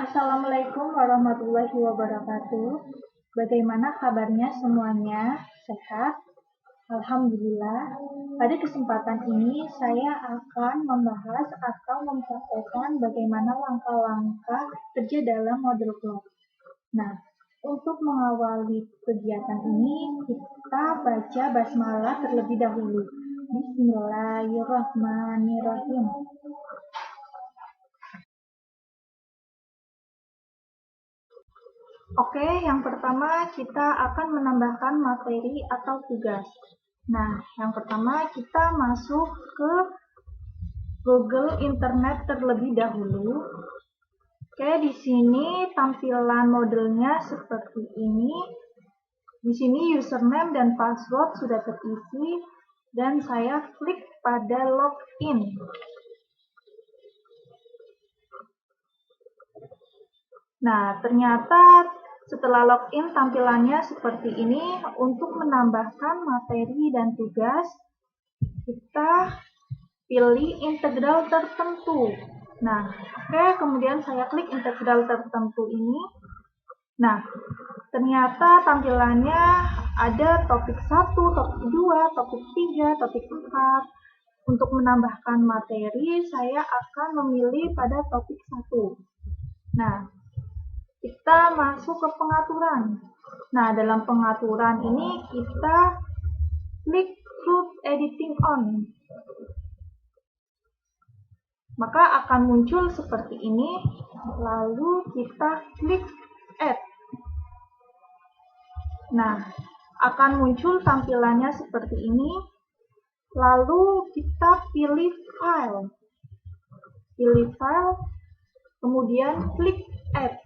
Assalamualaikum warahmatullahi wabarakatuh. Bagaimana kabarnya semuanya? Sehat? Alhamdulillah. Pada kesempatan ini saya akan membahas atau mempraktekkan bagaimana langkah-langkah kerja dalam model clock. Nah, untuk mengawali kegiatan ini, kita baca basmalah terlebih dahulu. Bismillahirrahmanirrahim. Oke, yang pertama kita akan menambahkan materi atau tugas. Nah, yang pertama kita masuk ke Google Internet terlebih dahulu. Oke, di sini tampilan modelnya seperti ini. Di sini username dan password sudah terisi dan saya klik pada login. Nah, ternyata setelah login tampilannya seperti ini. Untuk menambahkan materi dan tugas, kita pilih integral tertentu. Nah, oke, kemudian saya klik integral tertentu ini. Nah, ternyata tampilannya ada topik 1, topik 2, topik 3, topik 4. Untuk menambahkan materi, saya akan memilih pada topik 1. Nah, kita masuk ke pengaturan. Nah, dalam pengaturan ini kita klik Group Editing On. Maka akan muncul seperti ini, lalu kita klik Add. Nah, akan muncul tampilannya seperti ini, lalu kita pilih File. Pilih File, kemudian klik Add.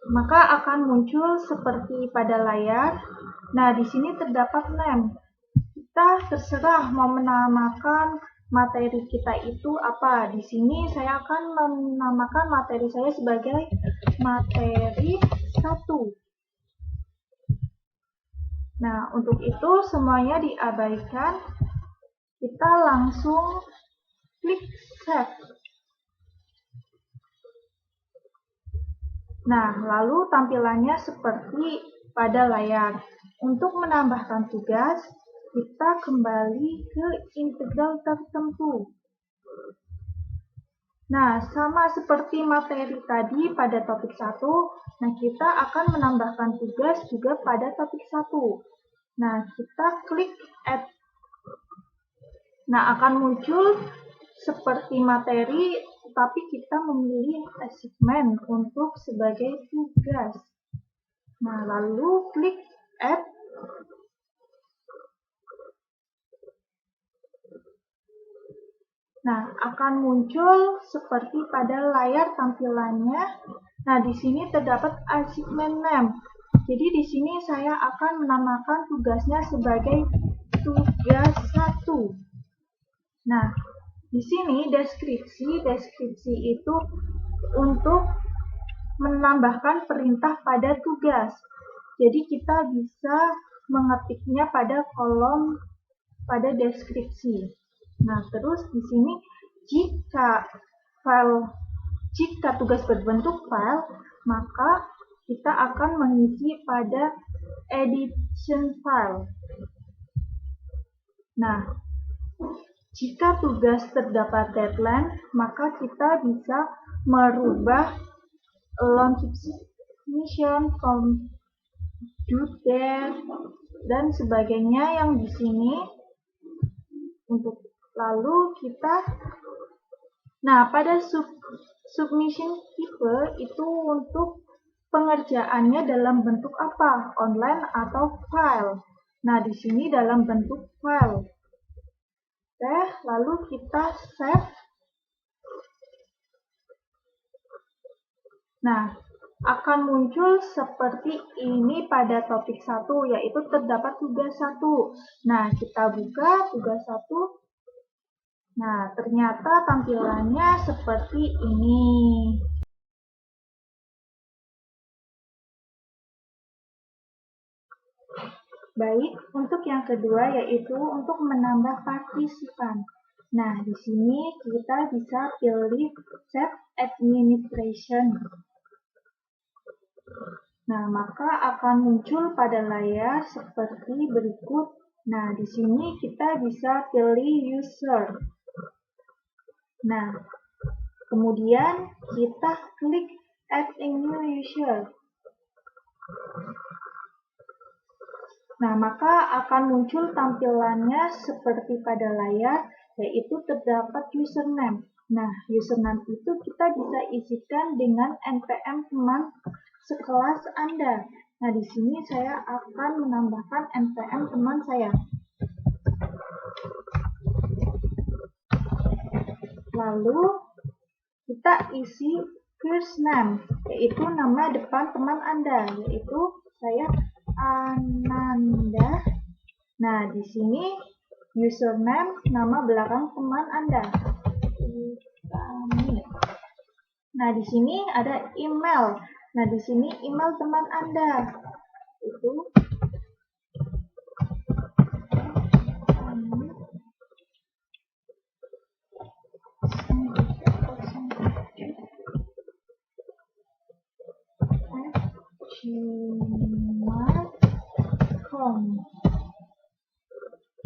Maka akan muncul seperti pada layar. Nah, di sini terdapat name. Kita terserah mau menamakan materi kita itu apa. Di sini saya akan menamakan materi saya sebagai materi 1. Nah, untuk itu semuanya diabaikan. Kita langsung klik Save. Nah, lalu tampilannya seperti pada layar. Untuk menambahkan tugas, kita kembali ke integral tertentu. Nah, sama seperti materi tadi pada topik 1, nah kita akan menambahkan tugas juga pada topik 1. Nah, kita klik Add. Nah, akan muncul seperti materi, tapi kita memilih assignment untuk sebagai tugas. Nah, lalu klik Add. Nah, akan muncul seperti pada layar tampilannya. Nah, di sini terdapat assignment name. Jadi di sini saya akan menamakan tugasnya sebagai tugas 1. Nah, di sini deskripsi itu untuk menambahkan perintah pada tugas. Jadi kita bisa mengetiknya pada kolom pada deskripsi. Nah, terus di sini jika tugas berbentuk file, maka kita akan mengisi pada edition file. Nah, jika tugas terdapat deadline, maka kita bisa merubah launch mission from due date dan sebagainya yang di sini. Untuk lalu kita, nah pada submission tipe itu untuk pengerjaannya dalam bentuk apa, online atau file. Nah, di sini dalam bentuk file. Oke, lalu kita save. Nah, akan muncul seperti ini pada topik 1, yaitu terdapat tugas 1. Nah, kita buka tugas 1. Nah, ternyata tampilannya seperti ini. Baik, untuk yang kedua yaitu untuk menambah partisipan. Nah, di sini kita bisa pilih Set Administration. Nah, maka akan muncul pada layar seperti berikut. Nah, di sini kita bisa pilih User. Nah, kemudian kita klik Add a new user. Nah, maka akan muncul tampilannya seperti pada layar, yaitu terdapat username. Nah, username itu kita bisa isikan dengan npm teman sekelas Anda. Nah, di sini saya akan menambahkan npm teman saya. Lalu, kita isi first name, yaitu nama depan teman Anda, yaitu saya Ananda. Nah, di sini username nama belakang teman Anda. Nah, di sini ada email. Nah, di sini email teman Anda. Itu gmail.com.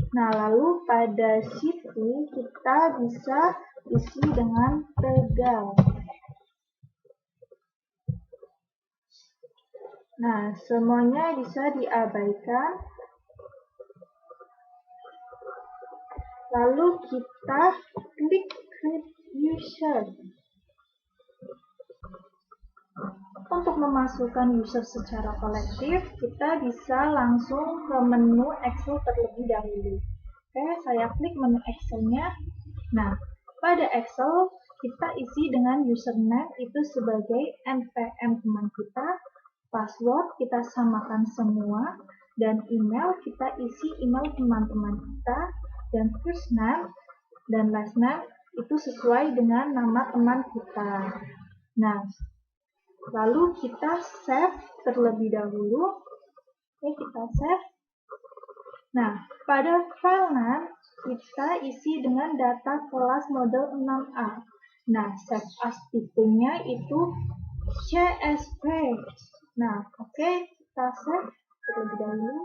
Nah, lalu pada situ kita bisa isi dengan Tegal. Nah, semuanya bisa diabaikan. Lalu kita klik Create User. Untuk memasukkan user secara kolektif, kita bisa langsung ke menu Excel terlebih dahulu. Oke, saya klik menu Excel-nya. Nah, pada Excel, kita isi dengan username itu sebagai npm teman kita, password kita samakan semua, dan email kita isi email teman-teman kita, dan first name dan last name itu sesuai dengan nama teman kita. Nah, lalu kita save terlebih dahulu. Oke, kita save. Nah, pada file name kita isi dengan data kelas model 6A. Nah, save as tipenya itu CSV. Nah, oke, kita save terlebih dahulu.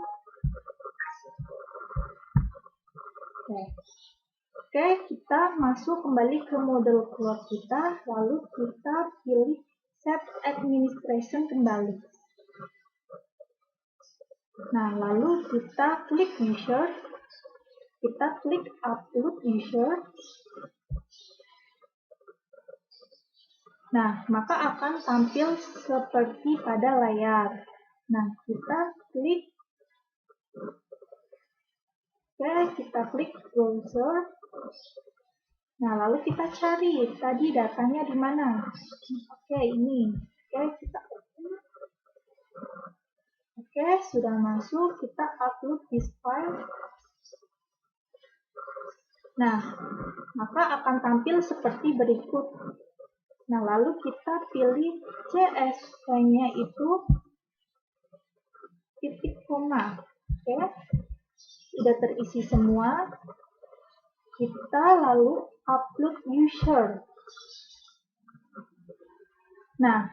Oke, kita masuk kembali ke model keluar kita, lalu kita pilih Set Administration kembali. Nah, lalu kita klik User, kita klik Upload User. Nah, maka akan tampil seperti pada layar. Nah, kita klik. Oke, kita klik Browser. Nah, lalu kita cari tadi datanya di mana. Oke, ini. Oke, kita open. Oke, sudah masuk. Kita upload this file. Nah, maka akan tampil seperti berikut. Nah, lalu kita pilih CSV-nya itu titik koma. Oke, sudah terisi semua. Kita lalu upload user. Nah,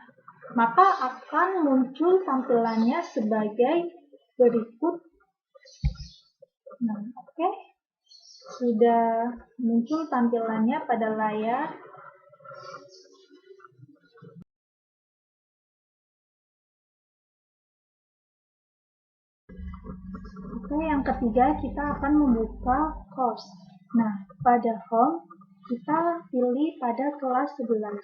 maka akan muncul tampilannya sebagai berikut. Nah, oke. Sudah muncul tampilannya pada layar. Oke, yang ketiga kita akan membuka course. Nah, pada home kita pilih pada kelas 11.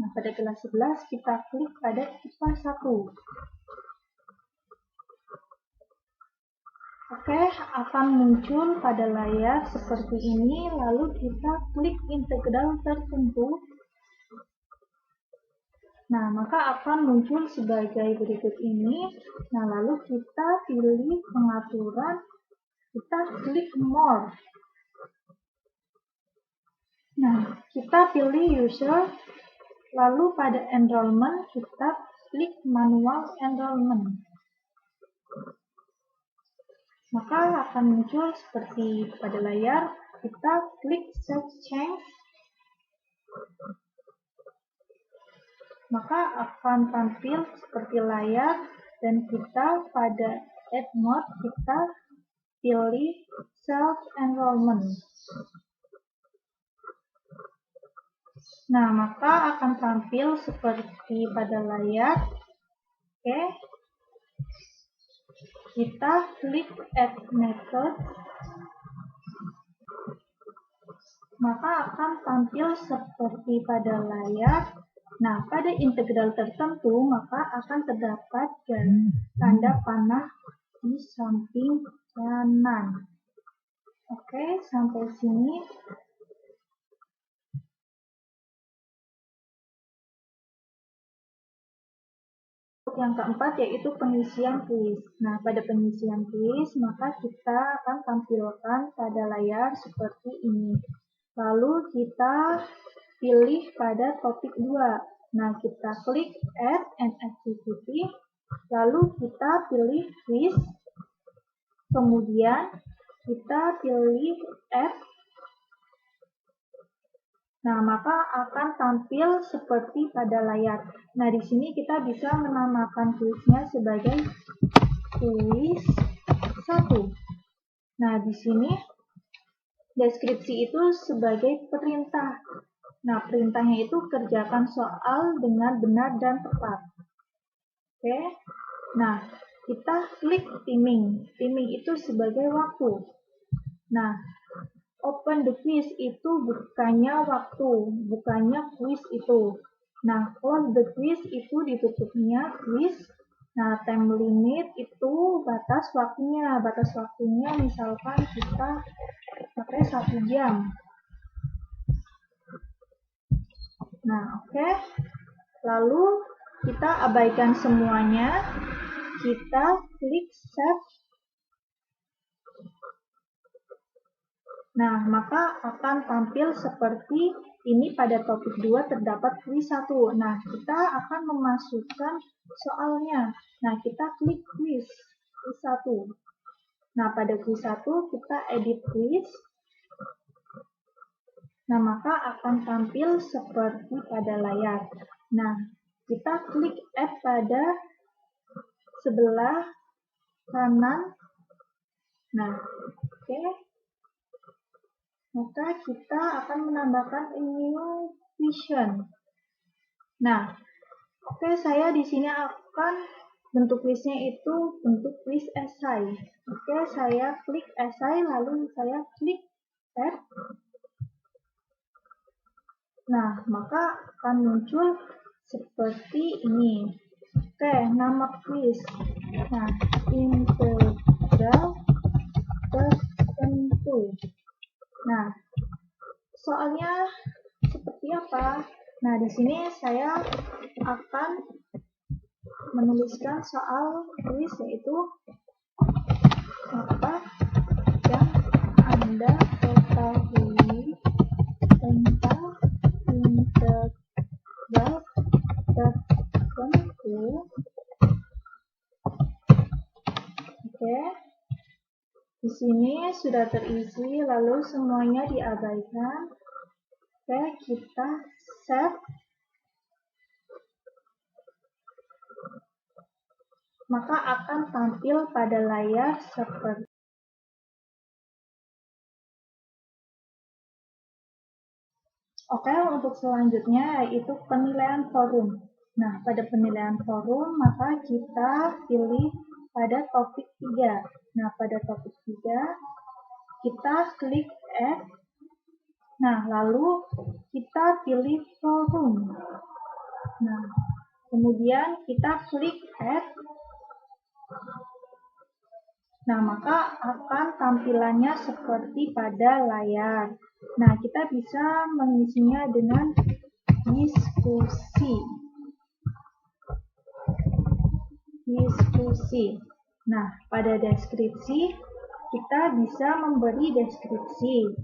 Nah, pada kelas 11 kita klik pada IPA 1. Oke, akan muncul pada layar seperti ini, lalu kita klik integral tertentu. Nah, maka akan muncul sebagai berikut ini. Nah, lalu kita pilih pengaturan, kita klik More. Nah, kita pilih User, lalu pada Enrollment kita klik Manual Enrollment. Maka akan muncul seperti pada layar. kita klik Save Change, maka akan tampil seperti layar, dan kita pada Add Mode kita pilih Self Enrollment. Nah, maka akan tampil seperti pada layar. Oke. Kita klik Add Method. Maka akan tampil seperti pada layar. Nah, pada integral tertentu, maka akan terdapat tanda panah di samping kanan. Oke, sampai sini. Yang keempat yaitu pengisian kuis. Nah, pada pengisian kuis, maka kita akan tampilkan pada layar seperti ini. Lalu kita pilih pada topik 2. Nah, kita klik Add an Activity, lalu kita pilih Quiz, kemudian kita pilih Add. Nah, maka akan tampil seperti pada layar. Nah, di sini kita bisa menamakan kuisnya sebagai kuis 1. Nah, di sini deskripsi itu sebagai perintah. Nah, perintahnya itu kerjakan soal dengan benar dan tepat. Oke. Nah, kita klik timing. Timing itu sebagai waktu. Nah, open the quiz itu bukannya waktu, bukannya quiz itu. Nah, close the quiz itu ditutupnya quiz. Nah, time limit itu batas waktunya. Batas waktunya misalkan kita pakai 1 jam. Nah, oke. Lalu kita abaikan semuanya. Kita klik save. Nah, maka akan tampil seperti ini. Pada topik 2 terdapat kuis 1. Nah, kita akan memasukkan soalnya. Nah, kita klik kuis 1. Nah, pada kuis 1 kita edit kuis. Nah, maka akan tampil seperti pada layar. Nah, kita klik add pada sebelah kanan. Nah, oke. Maka kita akan menambahkan new question. Nah, oke, saya di sini akan bentuk kuisnya itu bentuk kuis esai. Oke, saya klik esai, lalu saya klik add. Nah, maka akan muncul seperti ini. Oke, nama kuis. Nah, integral tertentu. Nah, soalnya seperti apa? Nah, di sini saya akan menuliskan soal kuis, yaitu apa yang Anda ketahui tentang integral tertentu. Oke. Di sini sudah terisi, lalu semuanya diabaikan. Oke, kita save. Maka akan tampil pada layar seperti. Oke, untuk selanjutnya yaitu penilaian forum. Nah, pada penilaian forum, maka kita pilih pada topik 3. Nah, pada topik 3, kita klik add. Nah, lalu kita pilih forum. Nah, kemudian kita klik add. Nah, maka akan tampilannya seperti pada layar. Nah, kita bisa mengisinya dengan diskusi. Nah, pada deskripsi, kita bisa memberi deskripsi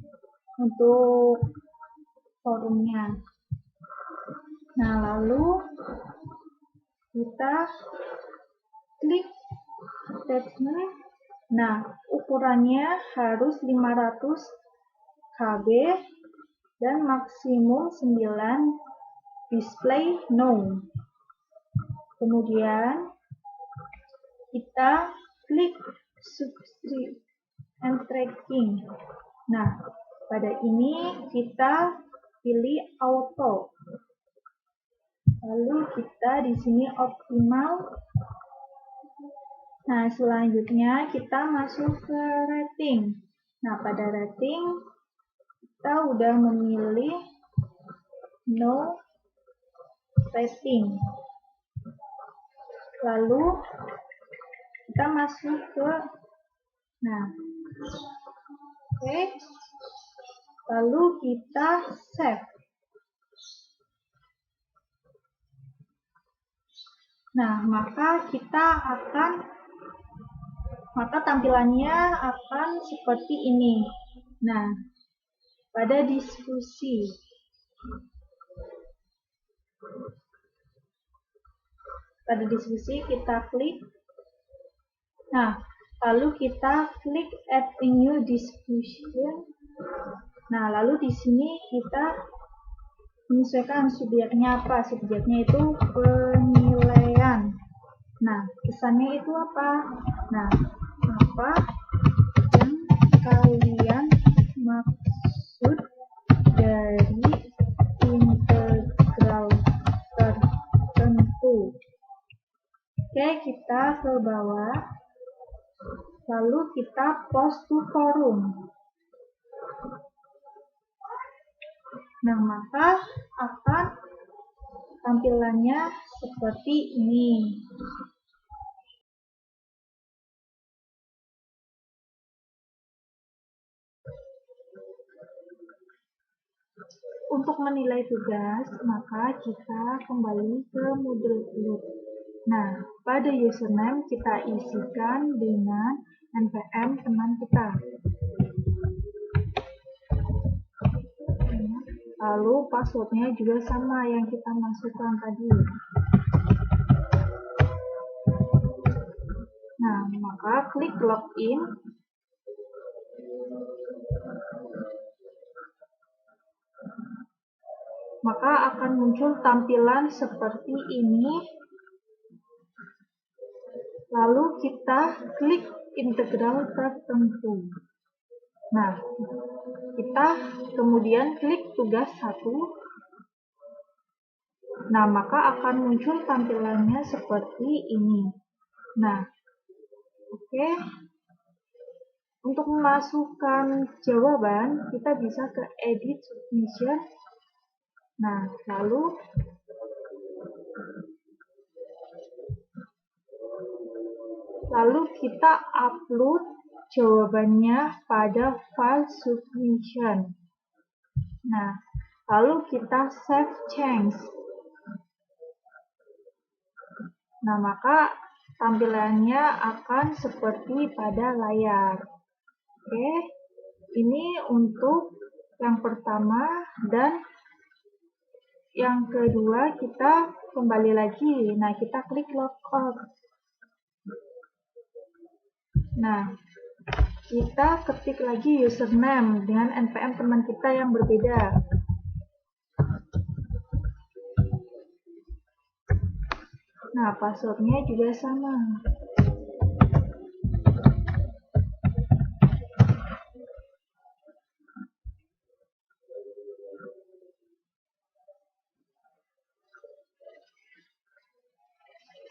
untuk forumnya. Nah, lalu kita klik attachment. Nah, ukurannya harus 500 KB, dan maksimum 9 display no. Kemudian kita klik subscribe and tracking. Nah, pada ini kita pilih auto. Lalu kita di sini optimal. Nah, selanjutnya kita masuk ke rating. Nah, pada rating kita udah memilih no rating. Lalu kita masuk ke oke. Lalu kita save. Nah, maka tampilannya akan seperti ini. Nah, pada diskusi kita klik. Nah, lalu kita klik add a new discussion. Nah, lalu di sini kita menyesuaikan subjeknya apa? Subjeknya itu penilaian. Nah, pesannya itu apa? Nah, apa yang kalian maksud dari integral tertentu? Oke, kita ke bawah. Lalu kita post to forum. Nah, maka akan tampilannya seperti ini. Untuk menilai tugas, maka kita kembali ke Moodle Loop. Nah, pada username kita isikan dengan npm teman kita. Lalu passwordnya juga sama yang kita masukkan tadi. Nah, maka klik login. Maka akan muncul tampilan seperti ini. Lalu kita klik integral tertentu. Nah, kita kemudian klik tugas 1. Nah, maka akan muncul tampilannya seperti ini. Nah, oke. Untuk memasukkan jawaban, kita bisa ke edit submission. Nah, lalu kita upload jawabannya pada file submission. Nah, lalu kita save change. Nah, maka tampilannya akan seperti pada layar. Oke, ini untuk yang pertama, dan yang kedua kita kembali lagi. Nah, kita klik logout. Nah, kita ketik lagi username dengan npm teman kita yang berbeda. Nah, passwordnya juga sama.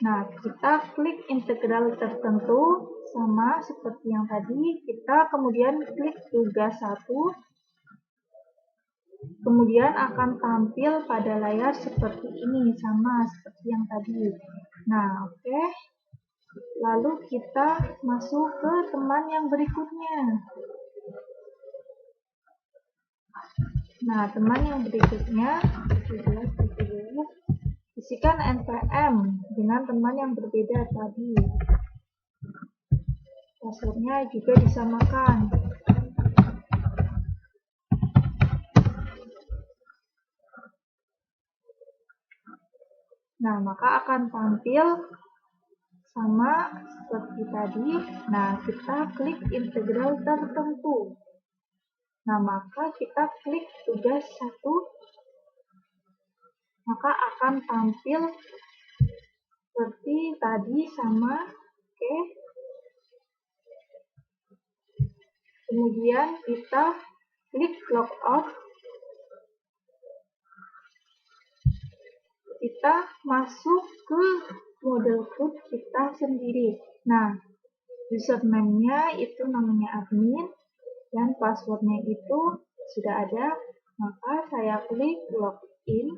Nah, kita klik integral tertentu, sama seperti yang tadi. Kita kemudian klik tugas 1. Kemudian akan tampil pada layar seperti ini, sama seperti yang tadi. Nah, oke. Lalu kita masuk ke teman yang berikutnya. Nah, teman yang berikutnya, isikan npm dengan teman yang berbeda tadi. Passwordnya juga disamakan. Nah, maka akan tampil sama seperti tadi. Nah, kita klik integral tertentu. Nah, maka kita klik tugas 1, maka akan tampil seperti tadi sama. Oke. Kemudian kita klik logout. Kita masuk ke model group kita sendiri. Nah, username-nya itu namanya admin dan passwordnya itu sudah ada. Maka saya klik login.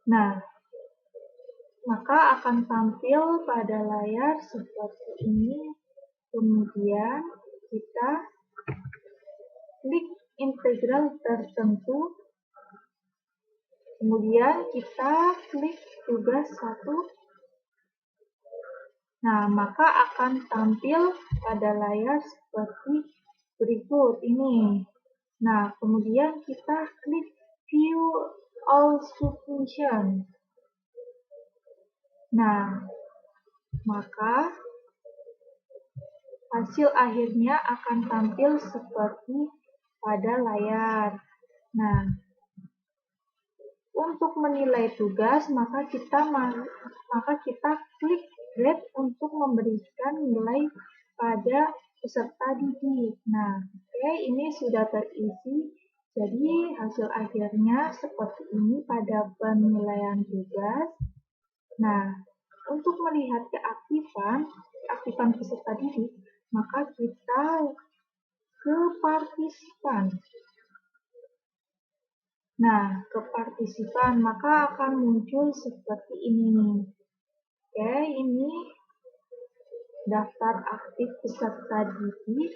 Nah, maka akan tampil pada layar seperti ini. Kemudian kita klik integral tertentu. Kemudian kita klik tugas 1. Nah, maka akan tampil pada layar seperti berikut ini. Nah, kemudian kita klik view all submission. Nah, maka hasil akhirnya akan tampil seperti pada layar. Nah, untuk menilai tugas, maka kita klik grade untuk memberikan nilai pada peserta didik. Nah, oke, ini sudah terisi. Jadi hasil akhirnya seperti ini pada penilaian tugas. Nah, untuk melihat keaktifan peserta didik, maka kita ke partisipan. Nah, ke partisipan maka akan muncul seperti ini. Oke, ini daftar aktif peserta didik.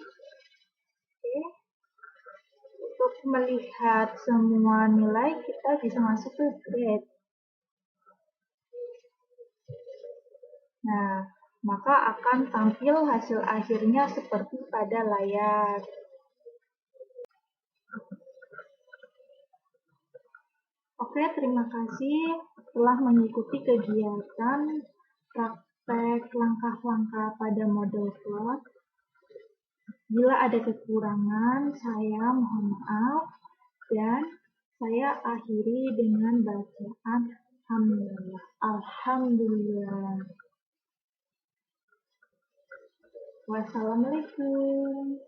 Oke. Untuk melihat semua nilai, kita bisa masuk ke grade. Nah, maka akan tampil hasil akhirnya seperti pada layar. Oke, terima kasih telah mengikuti kegiatan praktek langkah-langkah pada model plot. Bila ada kekurangan, saya mohon maaf dan saya akhiri dengan bacaan Alhamdulillah. Alhamdulillah. Wassalamualaikum.